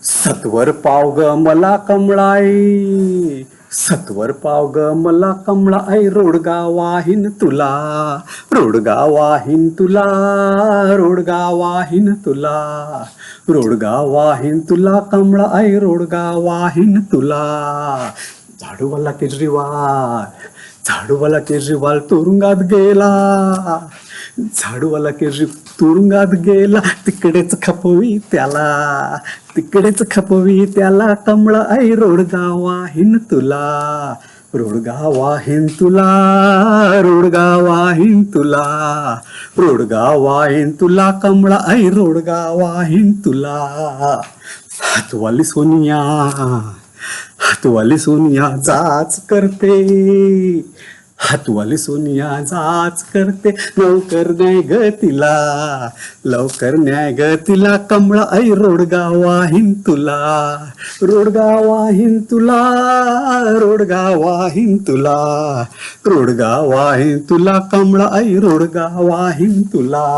सत्वर पाव ग मला कमळाई, सत्वर पाव ग मला कमळाई, रोडगा वाहीन तुला, रोडगा वाहीन तुला, रोडगा वाहीन तुला, रोडगा वाहीन तुला कमळाई, रोडगा वाहीन तुला. झाडूवाला केजरीवाल, झाडूवाला केजरीवाल तुरुंगात गेला, झाडूवाला तुरुंगात गेला, तिकडेच खपवी त्याला, तिकडेच खपवी त्याला, कमळाई रोडगा वाहीन तुला, रोडगा वाहीन तुला, रोडगा वाहीन तुला, रोडगा वाहीन तुला, कमळाई रोडगा वाहीन तुला. हातवाली सोनिया, हातवाली सोनिया जाच करते, हातवाली सोनिया जाच करते, लवकर न्याय ग तिला, लवकर न्याय ग तिला, कमळाई रोडगा वाहीन तुला, रोडगा वाहीन तुला, रोडगा वाहीन तुला, रोडगा वाहीन तुला, कमळाई रोडगा वाहीन तुला.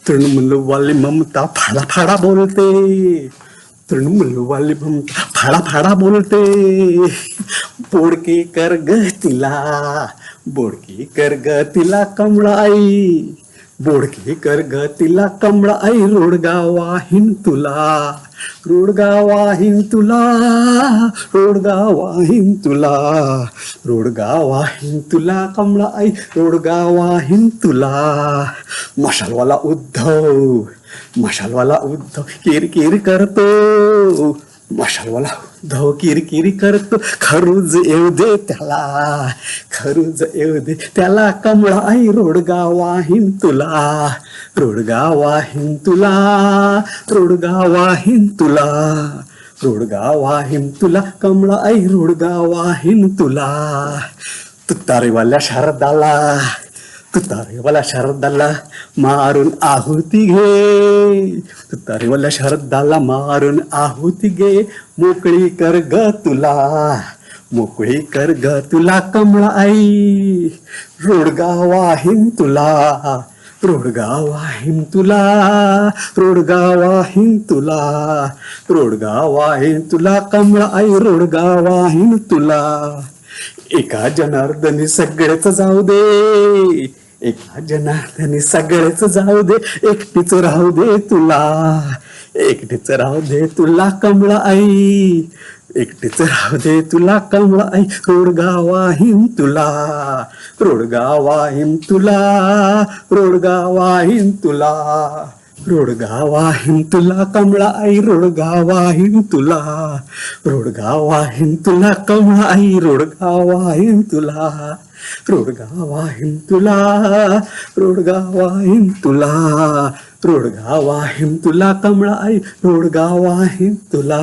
तृणमूलवाली ममता फाडा फाडा बोलते, तृणमूलवाली ममता फाडा फाडा बोलते, बोडके कर ग तिला, बोडके कर ग तिला, कमळाई, बोडके कर ग तिला, कमळाई रोडगा वाहीन तुला, रोडगा वाहीन तुला, रोडगा वाहीन तुला, रोडगा वाहीन तुला, कमळाई रोडगा वाहीन तुला. मशालवाला उद्धव, मशालवाला उद्धव किरकिर करतो, मशालवाला उद्धव किरकिर करतो, खरूज येऊ दे त्याला, खरूज येऊ दे त्याला, कमळाई रोडगा वाहीन तुला, रोडगा वाहीन तुला, रोडगा वाहीन तुला, रोडगा वाहीन तुला, कमळाई रोडगा वाहीन तुला. तुतारीवाल्या शारदाला, तुतारीवाल्या शारदाला मारून आहुती घे, तुतारीवाल्या शारदाला मारून आहुती घे, मोकळी कर ग तुला, मोकळी कर ग तुला, कमळाई रोडगा वाहीन तुला, रोडगा वाहीन तुला, रोडगा वाहीन तुला, रोडगा वाहीन तुला, कमळाई रोडगा वाहीन तुला. एका जनार्दनी सगळेच जाऊ दे, एका जनार्दनी सगळेच जाऊ दे, एकटीच राहू दे तुला, एकटीच राहू दे तुला, कमळाई, एकटीच राहू दे तुला, कमळाई रोडगा वाहीन तुला, रोडगा वाहीन तुला, रोडगा वाहीन तुला, रोडगा वाहीन तुला, कमळाई रोडगा वाहीन तुला, रोडगा वाहीन तुला, कमळाई रोडगा वाहीन तुला, रोडगा वाहीन तुला, रोडगा वाहीन तुला, रोडगा वाहीन तुला, कमळाई रोडगा वाहीन तुला.